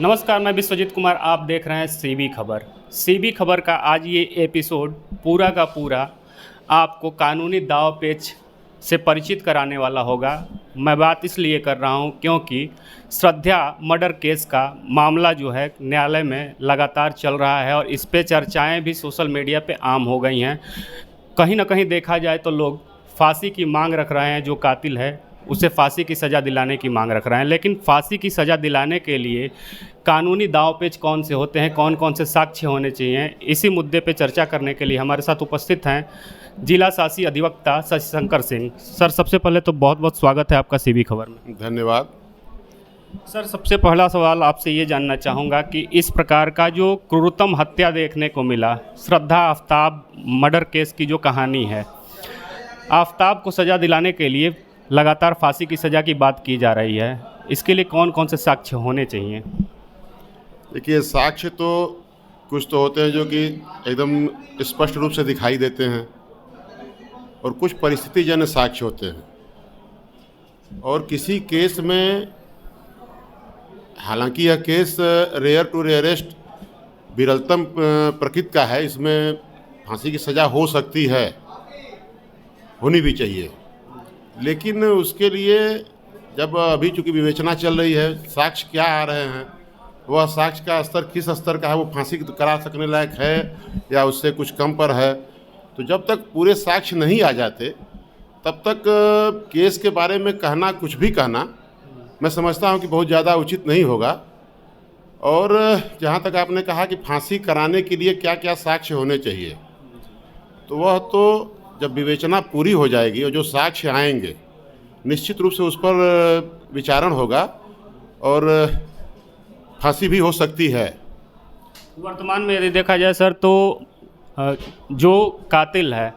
नमस्कार, मैं विश्वजीत कुमार। आप देख रहे हैं सीबी खबर। सीबी खबर का आज ये एपिसोड पूरा का पूरा आपको कानूनी दांव पेच से परिचित कराने वाला होगा। मैं बात इसलिए कर रहा हूं क्योंकि श्रद्धा मर्डर केस का मामला जो है न्यायालय में लगातार चल रहा है और इस पे चर्चाएं भी सोशल मीडिया पे आम हो गई हैं। कहीं ना कहीं देखा जाए तो लोग फांसी की मांग रख रहे हैं, जो कातिल है उसे फांसी की सज़ा दिलाने की मांग रख रहे हैं। लेकिन फांसी की सज़ा दिलाने के लिए कानूनी दांवपेच कौन से होते हैं, कौन कौन से साक्ष्य होने चाहिए, इसी मुद्दे पे चर्चा करने के लिए हमारे साथ उपस्थित हैं जिला शासी अधिवक्ता शशिशंकर सिंह। सर, सबसे पहले तो बहुत बहुत स्वागत है आपका सीबी खबर में। धन्यवाद। सर, सबसे पहला सवाल आपसे ये जानना चाहूँगा कि इस प्रकार का जो क्रूरतम हत्या देखने को मिला, श्रद्धा आफ्ताब मर्डर केस की जो कहानी है, आफ्ताब को सज़ा दिलाने के लिए लगातार फांसी की सज़ा की बात की जा रही है। इसके लिए कौन कौन से साक्ष्य होने चाहिए? देखिए, साक्ष्य तो कुछ तो होते हैं जो कि एकदम स्पष्ट रूप से दिखाई देते हैं और कुछ परिस्थितिजन्य साक्ष्य होते हैं। और किसी केस में, हालांकि यह केस रेयर टू रेयरेस्ट विरलतम प्रकृति का है, इसमें फांसी की सज़ा हो सकती है, होनी भी चाहिए। लेकिन उसके लिए जब अभी चूँकि विवेचना चल रही है, साक्ष्य क्या आ रहे हैं, वह साक्ष्य का स्तर किस स्तर का है, वो फांसी करा सकने लायक है या उससे कुछ कम पर है। तो जब तक पूरे साक्ष्य नहीं आ जाते तब तक केस के बारे में कहना, कुछ भी कहना, मैं समझता हूँ कि बहुत ज़्यादा उचित नहीं होगा। और जहाँ तक आपने कहा कि फांसी कराने के लिए क्या क्या साक्ष्य होने चाहिए, तो वह तो जब विवेचना पूरी हो जाएगी और जो साक्ष्य आएंगे निश्चित रूप से उस पर विचारण होगा और फांसी भी हो सकती है। वर्तमान में यदि देखा जाए सर, तो जो कातिल है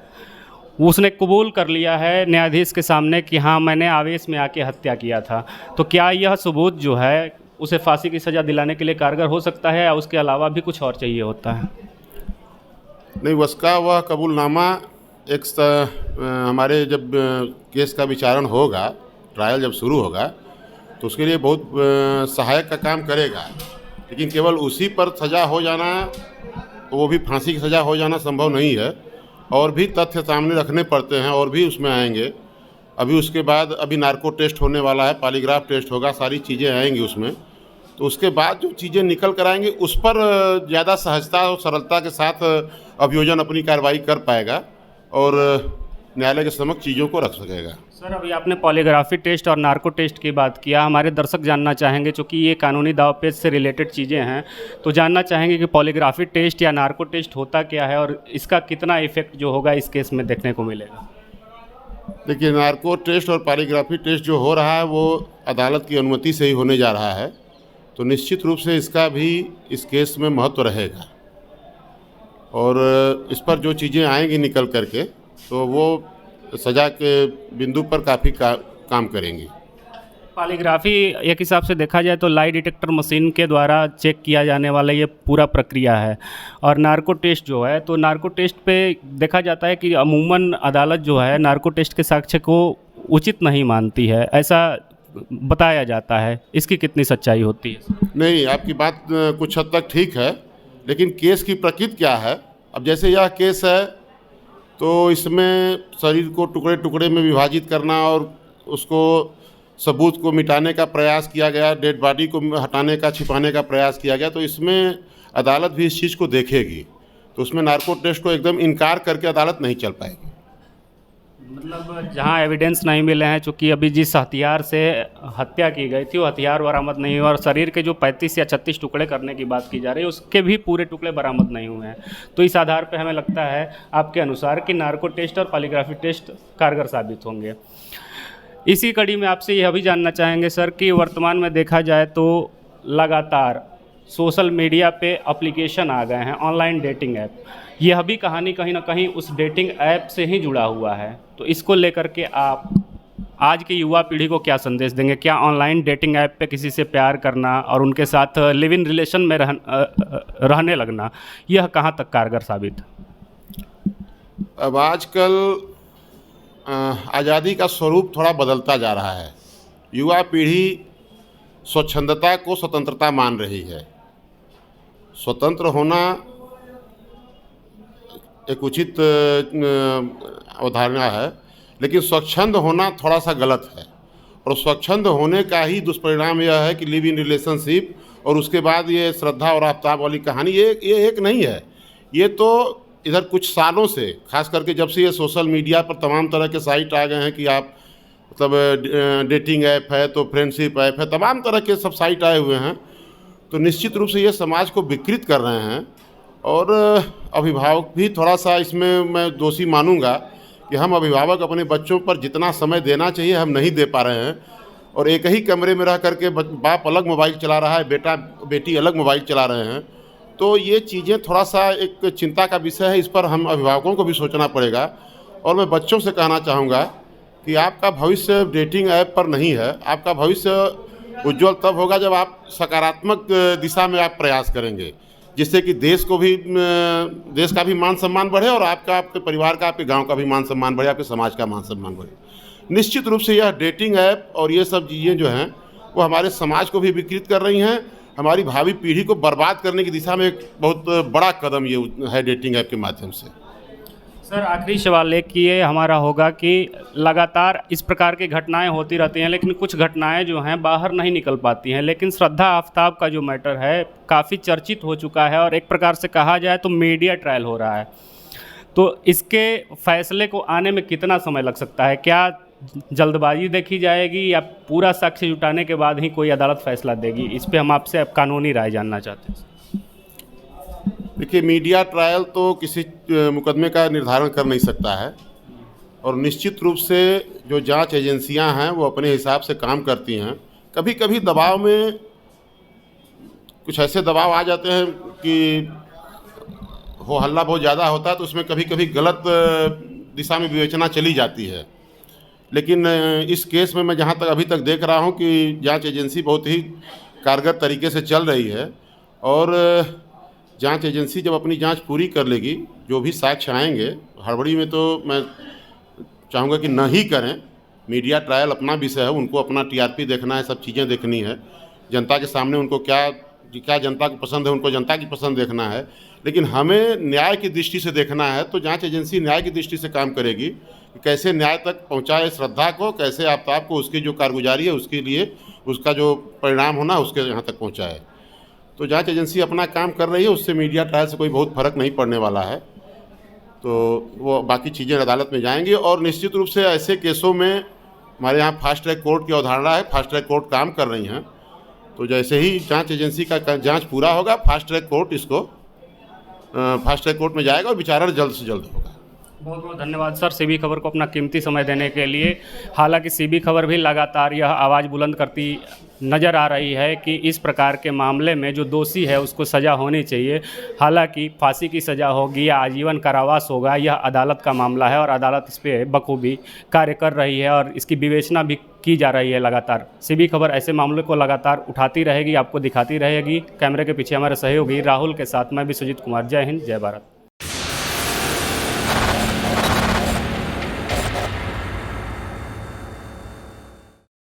उसने कबूल कर लिया है न्यायाधीश के सामने कि हाँ, मैंने आवेश में आके हत्या किया था। तो क्या यह सबूत जो है उसे फांसी की सज़ा दिलाने के लिए कारगर हो सकता है या उसके अलावा भी कुछ और चाहिए होता है? नहीं, उसका वह कबूलनामा एक हमारे जब केस का विचारण होगा, ट्रायल जब शुरू होगा, तो उसके लिए बहुत सहायक का काम करेगा। लेकिन केवल उसी पर सज़ा हो जाना, वो भी फांसी की सज़ा हो जाना संभव नहीं है। और भी तथ्य सामने रखने पड़ते हैं और भी उसमें आएंगे। अभी उसके बाद अभी नार्को टेस्ट होने वाला है, पॉलीग्राफ टेस्ट होगा, सारी चीज़ें आएंगी उसमें। तो उसके बाद जो चीज़ें निकल कर आएंगी उस पर ज़्यादा सहजता और सरलता के साथ अभियोजन अपनी कार्रवाई कर पाएगा और न्यायालय के समक्ष चीज़ों को रख सकेगा। सर, अभी आपने पॉलीग्राफी टेस्ट और नार्को टेस्ट की बात किया। हमारे दर्शक जानना चाहेंगे, चूँकि ये कानूनी दांवपेच से रिलेटेड चीज़ें हैं, तो जानना चाहेंगे कि पॉलीग्राफी टेस्ट या नार्को टेस्ट होता क्या है और इसका कितना इफेक्ट जो होगा इस केस में देखने को मिलेगा? देखिए, नार्को टेस्ट और पॉलीग्राफी टेस्ट जो हो रहा है वो अदालत की अनुमति से ही होने जा रहा है, तो निश्चित रूप से इसका भी इस केस में महत्व रहेगा। और इस पर जो चीज़ें आएंगी निकल करके, तो वो सज़ा के बिंदु पर काफ़ी काम करेंगी। पॉलीग्राफी एक हिसाब से देखा जाए तो लाई डिटेक्टर मशीन के द्वारा चेक किया जाने वाला ये पूरा प्रक्रिया है। और नार्को टेस्ट जो है, तो नार्को टेस्ट पे देखा जाता है कि अमूमन अदालत जो है नार्को टेस्ट के साक्ष्य को उचित नहीं मानती है, ऐसा बताया जाता है। इसकी कितनी सच्चाई होती है? नहीं, आपकी बात कुछ हद तक ठीक है, लेकिन केस की प्रकृति क्या है। अब जैसे यह केस है तो इसमें शरीर को टुकड़े टुकड़े में विभाजित करना और उसको सबूत को मिटाने का प्रयास किया गया, डेड बॉडी को हटाने का, छिपाने का प्रयास किया गया। तो इसमें अदालत भी इस चीज़ को देखेगी, तो उसमें नार्को टेस्ट को एकदम इनकार करके अदालत नहीं चल पाएगी। मतलब जहाँ एविडेंस नहीं मिले हैं, चूँकि अभी जिस हथियार से हत्या की गई थी वो हथियार बरामद नहीं हुआ और शरीर के जो 35 या 36 टुकड़े करने की बात की जा रही है उसके भी पूरे टुकड़े बरामद नहीं हुए हैं। तो इस आधार पे हमें लगता है आपके अनुसार कि नार्को टेस्ट और पॉलीग्राफी टेस्ट कारगर साबित होंगे। इसी कड़ी में आपसे यह भी जानना चाहेंगे सर कि वर्तमान में देखा जाए तो लगातार सोशल मीडिया पे एप्लीकेशन आ गए हैं, ऑनलाइन डेटिंग ऐप। यह भी कहानी कहीं ना कहीं उस डेटिंग ऐप से ही जुड़ा हुआ है। तो इसको लेकर के आप आज की युवा पीढ़ी को क्या संदेश देंगे? क्या ऑनलाइन डेटिंग ऐप पे किसी से प्यार करना और उनके साथ लिव इन रिलेशन में रहने लगना, यह कहाँ तक कारगर साबित? अब आजकल आज़ादी का स्वरूप थोड़ा बदलता जा रहा है। युवा पीढ़ी स्वच्छंदता को स्वतंत्रता मान रही है। स्वतंत्र होना एक उचित अवधारणा है, लेकिन स्वच्छंद होना थोड़ा सा गलत है। और स्वच्छंद होने का ही दुष्परिणाम यह है कि लिव इन रिलेशनशिप और उसके बाद ये श्रद्धा और आफ्ताब वाली कहानी ये एक नहीं है। ये तो इधर कुछ सालों से, खास करके जब से ये सोशल मीडिया पर तमाम तरह के साइट आ गए हैं कि आप मतलब डेटिंग ऐप है तो फ्रेंडशिप ऐप है, तमाम तरह के सब साइट आए हुए हैं, तो निश्चित रूप से ये समाज को विकृत कर रहे हैं। और अभिभावक भी थोड़ा सा इसमें मैं दोषी मानूंगा कि हम अभिभावक अपने बच्चों पर जितना समय देना चाहिए हम नहीं दे पा रहे हैं। और एक ही कमरे में रह करके बाप अलग मोबाइल चला रहा है, बेटा बेटी अलग मोबाइल चला रहे हैं। तो ये चीज़ें थोड़ा सा एक चिंता का विषय है, इस पर हम अभिभावकों को भी सोचना पड़ेगा। और मैं बच्चों से कहना चाहूँगा कि आपका भविष्य डेटिंग ऐप पर नहीं है। आपका भविष्य उज्जवल तब होगा जब आप सकारात्मक दिशा में आप प्रयास करेंगे, जिससे कि देश का भी मान सम्मान बढ़े और आपके परिवार का, आपके गांव का भी मान सम्मान बढ़े, आपके समाज का मान सम्मान बढ़े। निश्चित रूप से यह डेटिंग ऐप और ये सब चीज़ें जो हैं वो हमारे समाज को भी विकृत कर रही हैं। हमारी भावी पीढ़ी को बर्बाद करने की दिशा में एक बहुत बड़ा कदम ये है डेटिंग ऐप के माध्यम से। सर, आखिरी सवाल एक ये हमारा होगा कि लगातार इस प्रकार की घटनाएं होती रहती हैं, लेकिन कुछ घटनाएं जो हैं बाहर नहीं निकल पाती हैं। लेकिन श्रद्धा आफ्ताब का जो मैटर है काफ़ी चर्चित हो चुका है और एक प्रकार से कहा जाए तो मीडिया ट्रायल हो रहा है। तो इसके फैसले को आने में कितना समय लग सकता है? क्या जल्दबाजी देखी जाएगी या पूरा साक्ष्य जुटाने के बाद ही कोई अदालत फैसला देगी? इस पे हम आपसे कानूनी राय जानना चाहते हैं। देखिए, मीडिया ट्रायल तो किसी मुकदमे का निर्धारण कर नहीं सकता है और निश्चित रूप से जो जांच एजेंसियां हैं वो अपने हिसाब से काम करती हैं। कभी कभी दबाव में कुछ ऐसे दबाव आ जाते हैं कि हो हल्ला बहुत ज़्यादा होता है, तो उसमें कभी कभी गलत दिशा में विवेचना चली जाती है। लेकिन इस केस में मैं जहाँ तक अभी तक देख रहा हूँ कि जांच एजेंसी बहुत ही कारगर तरीके से चल रही है। और जांच एजेंसी जब अपनी जांच पूरी कर लेगी, जो भी साक्ष्य आएंगे, हड़बड़ी में तो मैं चाहूँगा कि न ही करें। मीडिया ट्रायल अपना विषय है, उनको अपना टीआरपी देखना है, सब चीज़ें देखनी है। जनता के सामने उनको क्या जनता को पसंद है, उनको जनता की पसंद देखना है। लेकिन हमें न्याय की दृष्टि से देखना है, तो जांच एजेंसी न्याय की दृष्टि से काम करेगी कि कैसे न्याय तक पहुंचाए श्रद्धा को, कैसे आफ्ताब को उसकी जो कारगुजारी है उसके लिए उसका जो परिणाम होना उसके यहाँ तक पहुंचाए। तो जांच एजेंसी अपना काम कर रही है, उससे मीडिया ट्रायल से कोई बहुत फर्क नहीं पड़ने वाला है। तो वो बाकी चीज़ें अदालत में जाएंगी और निश्चित रूप से ऐसे केसों में हमारे यहाँ फास्ट ट्रैक कोर्ट की अवधारणा है, फास्ट ट्रैक कोर्ट काम कर रही हैं। तो जैसे ही जांच एजेंसी का जांच पूरा होगा, फास्ट ट्रैक कोर्ट में जाएगा और विचारण जल्द से जल्द होगा। बहुत बहुत धन्यवाद सर, सीबी खबर को अपना कीमती समय देने के लिए। हालांकि सीबी खबर भी लगातार यह आवाज़ बुलंद करती नज़र आ रही है कि इस प्रकार के मामले में जो दोषी है उसको सज़ा होनी चाहिए। हालांकि फांसी की सज़ा होगी या आजीवन कारावास होगा, यह अदालत का मामला है और अदालत इस पर बखूबी कार्य कर रही है और इसकी विवेचना भी की जा रही है लगातार। सीबी खबर ऐसे मामलों को लगातार उठाती रहेगी, आपको दिखाती रहेगी। कैमरे के पीछे हमारे सहयोगी राहुल के साथ मैं विश्वजीत कुमार। जय हिंद, जय भारत।